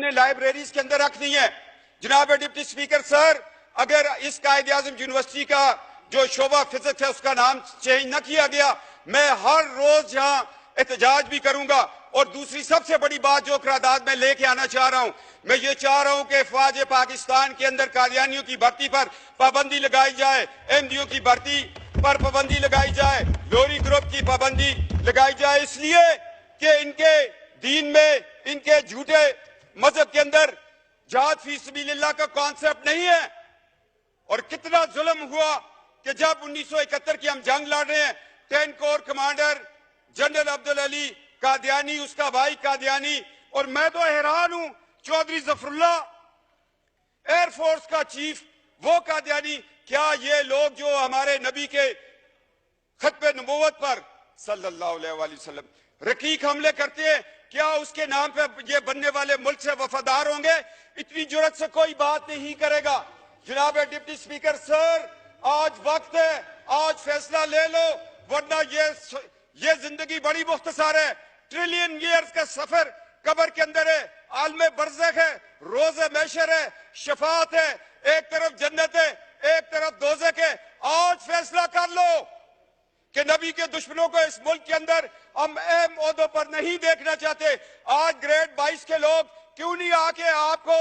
نے لائبریریز کے اندر رکھنی ہے۔ جناب ڈپٹی سپیکر سر، اگر اس قائد اعظم یونیورسٹی کا جو شعبہ فزکس ہے اس کا نام چینج نہ کیا گیا، میں ہر روز یہاں احتجاج بھی کروں گا۔ اور دوسری سب سے بڑی بات جو قرارداد میں لے کے آنا چاہ رہا ہوں، میں یہ چاہ رہا ہوں کہ افواج پاکستان کے اندر قادیانیوں کی بھرتی پر پابندی لگائی جائے، احمدیوں کی بھرتی پر پابندی لگائی جائے، لوری گروپ کی پابندی لگائی جائے، اس لیے کہ ان کے دین میں، ان کے جھوٹے مذہب کے اندر جہاد فی سبیل اللہ کا کانسیپٹ نہیں ہے۔ اور کتنا ظلم ہوا کہ جب 1971 کی ہم جنگ لڑ رہے ہیں، 10 corps commander general Abdul Ali Qadiani, اس کا بھائی قادیانی، اور میں تو حیران ہوں Chaudhry Zafarullah air force کا چیف، وہ قادیانی۔ کیا یہ لوگ جو ہمارے نبی کے ختم نبوت پر صلی اللہ علیہ وآلہ وسلم رقیق حملے کرتے ہیں، کیا اس کے نام پہ یہ بننے والے ملک سے وفادار ہوں گے؟ اتنی جرات سے کوئی بات نہیں کرے گا۔ جناب ڈپٹی سپیکر سر، آج وقت ہے، آج فیصلہ لے لو، ورنہ یہ زندگی بڑی مختصر ہے۔ ٹریلین ایئرز کا سفر قبر کے اندر ہے، عالم برزخ ہے، روز محشر ہے، شفاعت ہے، ایک طرف جنت ہے، ایک طرف دوزخ ہے۔ آج فیصلہ کر لو کہ نبی کے دشمنوں کو اس ملک کے اندر ہم اہم عہدوں پر نہیں دیکھنا چاہتے۔ آج گریڈ 22 کے لوگ کیوں نہیں آ کے آپ کو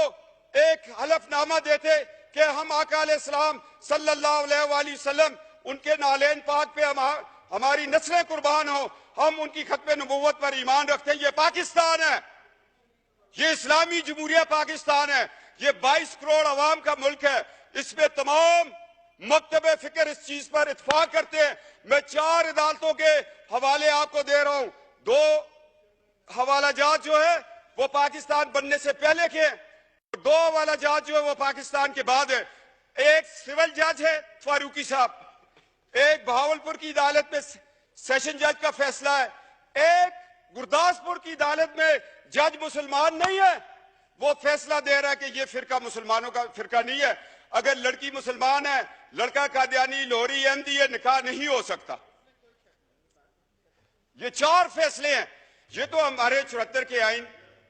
ایک حلف نامہ دیتے کہ ہم آقا علیہ السلام صلی اللہ علیہ وآلہ وسلم، ان کے نالین پاک پہ ہماری نسلیں قربان ہوں، ہم ان کی ختم نبوت پر ایمان رکھتے ہیں۔ یہ پاکستان ہے، یہ اسلامی جمہوریہ پاکستان ہے، یہ 22 کروڑ عوام کا ملک ہے۔ اس میں تمام مکتب فکر اس چیز پر اتفاق کرتے ہیں۔ میں 4 عدالتوں کے حوالے آپ کو دے رہا ہوں۔ 2 حوالہ جات جو ہے وہ پاکستان بننے سے پہلے کے ہیں، 2 حوالہ جات جو ہے وہ پاکستان کے بعد ہے۔ ایک سول جج ہے فاروقی صاحب، ایک بہاولپور کی عدالت میں سیشن جج کا فیصلہ ہے، ایک گرداسپور کی عدالت میں جج مسلمان نہیں ہے، وہ فیصلہ دے رہا ہے کہ یہ فرقہ مسلمانوں کا فرقہ نہیں ہے۔ اگر لڑکی مسلمان ہے، لڑکا قادیانی، لوہری، احمدی، یہ نکاح نہیں ہو سکتا۔ یہ 4 فیصلے ہیں۔ یہ تو ہمارے 74 کے آئین،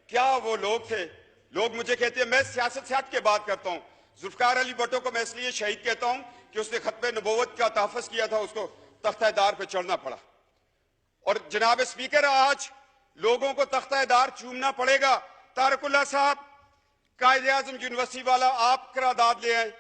کیا وہ لوگ تھے؟ لوگ مجھے کہتے ہیں، میں سیاست سے ہٹ کے بات کرتا ہوں، ذوالفقار علی بھٹو کو میں اس لیے شہید کہتا ہوں کہ اس نے ختم نبوت کا تحفظ کیا تھا، اس کو تختہ دار پہ چڑھنا پڑا۔ اور جناب اسپیکر، آج لوگوں کو تختہ دار چومنا پڑے گا۔ طارق اللہ صاحب، قائد اعظم یونیورسٹی والا، آپ قرارداد لے آئیں،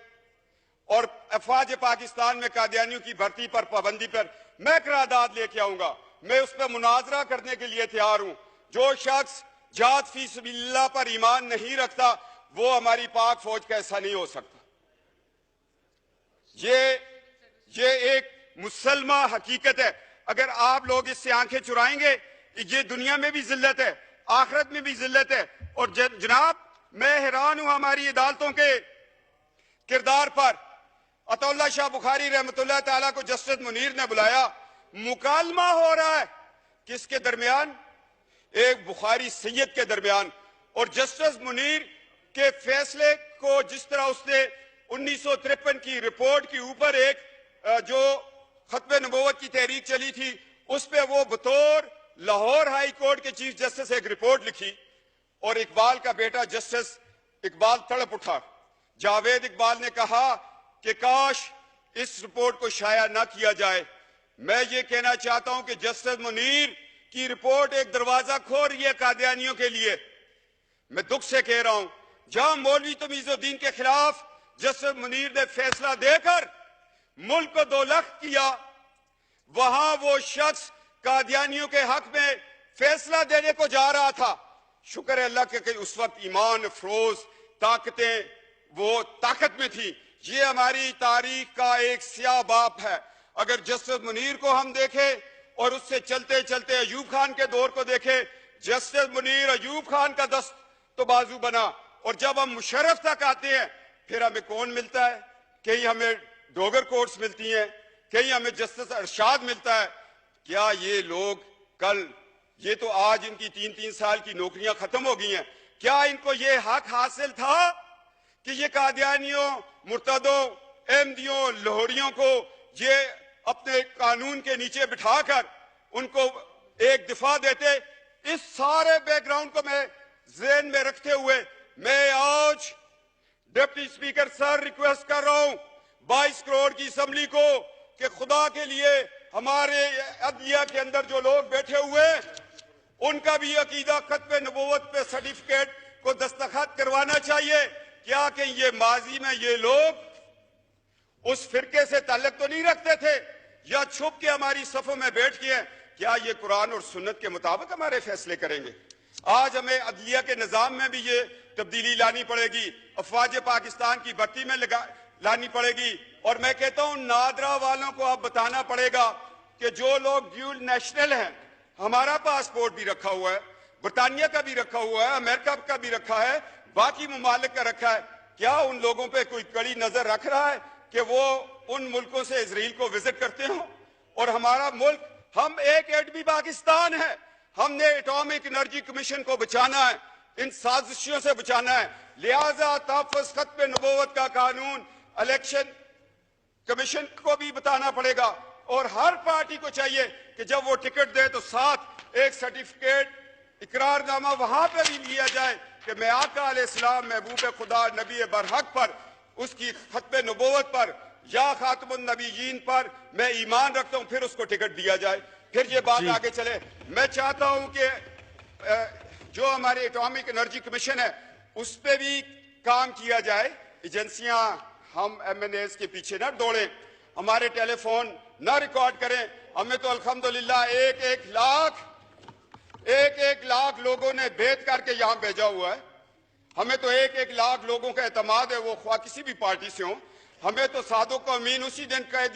اور افواج پاکستان میں قادیانیوں کی بھرتی پر پابندی پر میں قرارداد لے کے آؤں گا۔ میں اس پہ مناظرہ کرنے کے لیے تیار ہوں۔ جو شخص جہاد فی سبیل اللہ پر ایمان نہیں رکھتا، وہ ہماری پاک فوج کا حصہ نہیں ہو سکتا۔ یہ ایک مسلمہ حقیقت ہے۔ اگر آپ لوگ اس سے آنکھیں چرائیں گے، یہ دنیا میں بھی ذلت ہے، آخرت میں بھی ذلت ہے۔ اور جناب، میں حیران ہوں ہماری عدالتوں کے کردار پر۔ عطا اللہ شاہ بخاری رحمۃ اللہ تعالیٰ کو جسٹس منیر نے بلایا، مکالمہ ہو رہا ہے کس کے درمیان؟ ایک بخاری سید کے درمیان۔ اور جسٹس منیر کے فیصلے کو جس طرح اس نے 1953 کی رپورٹ کے اوپر ایک جو ختم نبوت کی تحریک چلی تھی، اس پہ وہ بطور لاہور ہائی کورٹ کے چیف جسٹس ایک رپورٹ لکھی، اور اقبال کا بیٹا جسٹس اقبال تڑپ اٹھا۔ جاوید اقبال نے کہا کہ کاش اس رپورٹ کو شائع نہ کیا جائے۔ میں یہ کہنا چاہتا ہوں کہ جسٹس منیر کی رپورٹ ایک دروازہ کھول رہی ہے قادیانیوں کے لیے۔ میں دکھ سے کہہ رہا ہوں، جہاں مولوی تمیز الدین کے خلاف جسٹس منیر نے فیصلہ دے کر ملک کو 2 لخت کیا، وہاں وہ شخص قادیانیوں کے حق میں فیصلہ دینے کو جا رہا تھا۔ شکر ہے اللہ کہ اس وقت ایمان افروز طاقتیں وہ طاقت میں تھی۔ یہ ہماری تاریخ کا ایک سیاہ باب ہے۔ اگر جسٹس منیر کو ہم دیکھیں اور اس سے چلتے چلتے ایوب خان کے دور کو دیکھیں، جسٹس منیر ایوب خان کا دست تو بازو بنا، اور جب ہم مشرف تک آتے ہیں پھر ہمیں کون ملتا ہے؟ کہیں ہمیں ڈوگر کورٹس ملتی ہیں، کہیں ہمیں جسٹس ارشاد ملتا ہے۔ کیا یہ لوگ کل، یہ تو آج ان کی 3 سال کی نوکریاں ختم ہو گئی ہیں، کیا ان کو یہ حق حاصل تھا کہ یہ قادیانیوں، مرتدوں، احمدیوں، لاہوریوں کو یہ اپنے قانون کے نیچے بٹھا کر ان کو ایک دفاع دیتے؟ اس سارے بیک گراؤنڈ کو میں ذہن میں رکھتے ہوئے میں آج ڈپٹی اسپیکر سر ریکویسٹ کر رہا ہوں 22 کروڑ کی اسمبلی کو کہ خدا کے لیے ہمارے عدلیہ کے اندر جو لوگ بیٹھے ہوئے ان کا بھی عقیدہ ختم نبوت پہ سرٹیفکیٹ کو دستخط کروانا چاہیے. کیا کہ یہ ماضی میں یہ لوگ اس فرقے سے تعلق تو نہیں رکھتے تھے یا چھپ کے ہماری صفوں میں بیٹھ کے ہیں؟ کیا یہ قرآن اور سنت کے مطابق ہمارے فیصلے کریں گے؟ آج ہمیں عدلیہ کے نظام میں بھی یہ تبدیلی لانی پڑے گی, افواج پاکستان کی بھرتی میں لانی پڑے گی, اور میں کہتا ہوں نادرا والوں کو اب بتانا پڑے گا کہ جو لوگ ڈیول نیشنل ہیں, ہمارا پاسپورٹ بھی رکھا ہوا ہے, برطانیہ کا بھی رکھا ہوا ہے, امریکہ کا بھی رکھا ہے, باقی ممالک کا رکھا ہے, کیا ان لوگوں پہ کوئی کڑی نظر رکھ رہا ہے کہ وہ ان ملکوں سے اسرائیل کو وزٹ کرتے ہوں؟ اور ہمارا ملک, ہم ایک ایٹمی پاکستان ہے, ہم نے ایٹامک انرجی کمیشن کو بچانا ہے, ان سازشوں سے بچانا ہے, لہذا تحفظ ختم نبوت کا قانون الیکشن کمیشن کو بھی بتانا پڑے گا, اور ہر پارٹی کو چاہیے کہ جب وہ ٹکٹ دے تو ساتھ ایک سرٹیفکیٹ اقرار نامہ وہاں پہ بھی لیا جائے کہ میں آقا علیہ السلام محبوب خدا نبی برحق پر, اس کی ختم نبوت پر یا خاتم النبیین پر میں ایمان رکھتا ہوں, پھر اس کو ٹکٹ دیا جائے, پھر یہ بات آگے چلے. میں چاہتا ہوں کہ جو ہمارے ایٹامک انرجی کمیشن ہے اس پہ بھی کام کیا جائے. ایجنسیاں ہم ایم این ایز کے پیچھے نہ دوڑیں, ہمارے ٹیلی فون نہ ریکارڈ کریں. ہمیں تو الحمدللہ ایک لاکھ لوگوں نے بیعت کر کے یہاں بھیجا ہوا ہے. ہمیں تو ایک لاکھ لوگوں کا اعتماد ہے, وہ خواہ کسی بھی پارٹی سے ہوں. ہمیں تو صادق و امین اسی دن کہہ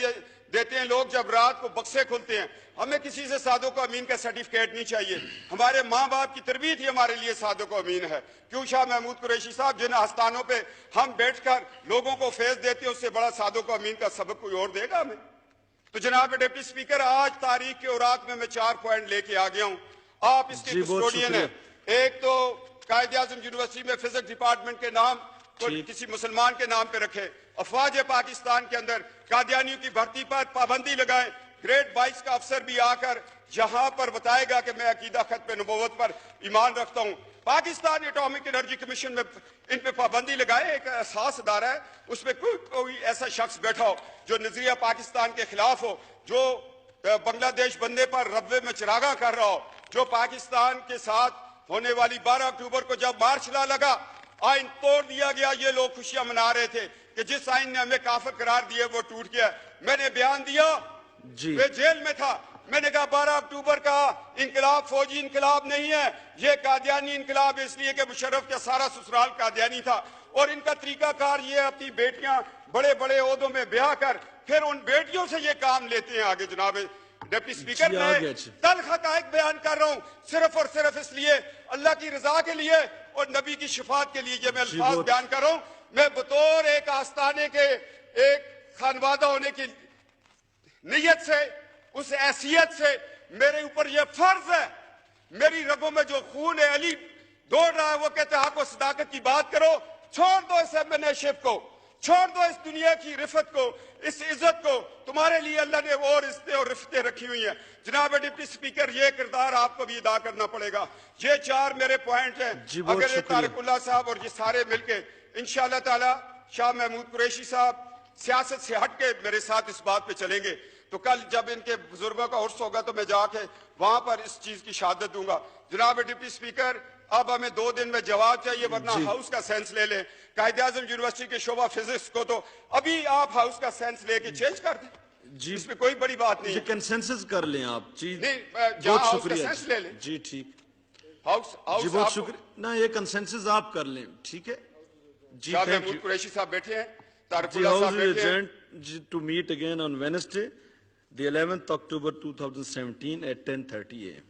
دیتے ہیں لوگ جب رات کو بکسے کھلتے ہیں. ہمیں کسی سے صادق و امین کا سرٹیفکیٹ نہیں چاہیے. ہمارے ماں باپ کی تربیت ہی ہمارے لیے صادق و امین ہے. کیوں شاہ محمود قریشی صاحب, جن آستانوں پہ ہم بیٹھ کر لوگوں کو فیض دیتے ہیں, اس سے بڑا صادق و امین کا سبق کوئی اور دے گا ہمیں؟ تو جناب ڈپٹی اسپیکر, آج تاریخ کے اوراق میں 4 پوائنٹ لے کے آ گیا ہوں. آپ اس کے کسٹوڈین ہیں. ایک تو قائد اعظم یونیورسٹی میں فزکس ڈپارٹمنٹ کے نام کو کسی مسلمان کے نام پہ رکھے. افواج پاکستان کے اندر قادیانیوں کی بھرتی پر پابندی لگائیں. گریڈ 22 کا افسر بھی آ کر جہاں پر بتائے گا کہ میں عقیدہ ختم نبوت پر ایمان رکھتا ہوں. پاکستان ایٹامک انرجی کمیشن میں ان پہ پابندی لگائے. ایک احساس ادارہ ہے, اس میں کوئی ایسا شخص بیٹھا ہو جو نظریہ پاکستان کے خلاف ہو, جو بنگلہ دیش بندے پر ربوے میں چراغاں کر رہا ہو, جو پاکستان کے ساتھ ہونے والی 12 اکتوبر کو جب مارچ لا لگا, آئین توڑ دیا گیا, یہ لوگ خوشیاں منا رہے تھے کہ جس آئین نے ہمیں کافر قرار دیا وہ ٹوٹ گیا. میں نے بیان دیا, میں جیل میں تھا, میں نے کہا 12 اکتوبر کا انقلاب فوجی انقلاب نہیں ہے, یہ قادیانی انقلاب, اس لیے کہ مشرف کا سارا سسرال قادیانی تھا, اور ان کا طریقہ کار یہ اپنی بیٹیاں بڑے بڑے عہدوں میں بیاہ کر پھر ان بیٹیوں سے یہ کام لیتے ہیں آگے. جناب ڈپٹی اسپیکر, میں تلخ حقائق بیان کر رہا ہوں صرف اور صرف اس لیے, اللہ کی رضا کے لیے اور نبی کی شفاعت کے لیے یہ میں الفاظ بیان کر رہا ہوں. میں بطور ایک آستانے کے ایک خانوادہ ہونے کی نیت سے, اس حیثیت سے میرے اوپر یہ فرض ہے, میری رگوں میں جو خون علی دوڑ رہا ہے وہ کہتے ہیں حق و صداقت کی بات کرو, چھوڑ دو اس ایم این اے شپ کو, چھوڑ دو اس دنیا کی رفت کو, اس عزت کو. تمہارے لیے اللہ نے اور عزتیں اور رفتیں رکھی ہوئی ہیں. جناب ڈپٹی اسپیکر, یہ کردار آپ کو بھی ادا کرنا پڑے گا. یہ 4 میرے پوائنٹ ہیں. اگر یہ طارق اللہ صاحب اور یہ سارے مل کے انشاءاللہ تعالی شاہ محمود قریشی صاحب سیاست سے ہٹ کے میرے ساتھ اس بات پہ چلیں گے, تو کل جب ان کے بزرگوں کا عرس ہوگا تو میں جا کے وہاں پر اس چیز کی شہادت دوں گا. جناب ڈپٹی اسپیکر, اب ہمیں 2 دن میں جواب چاہیے, ورنہ ہاؤس کا سینس لے لیں. قائد اعظم یونیورسٹی کے شعبہ فزکس کو تو ابھی آپ ہاؤس کا سینس لے کے چینج کر دیں, اس میں کوئی بڑی بات نہیں ہے. کنسنسس کر لیں آپ. نہیں, جہاں ہاؤس کا سینس لے لیں. جی ٹھیک, ہاؤس بہت شکریہ. نہ یہ کنسنسس آپ کر لیں, ٹھیک ہے جی. شاہ محمود قریشی صاحب بیٹھے ہیں, طارق اللہ صاحب بیٹھے ہیں. To meet again on Wednesday, the 11th October 2017 at 10:30 a.m.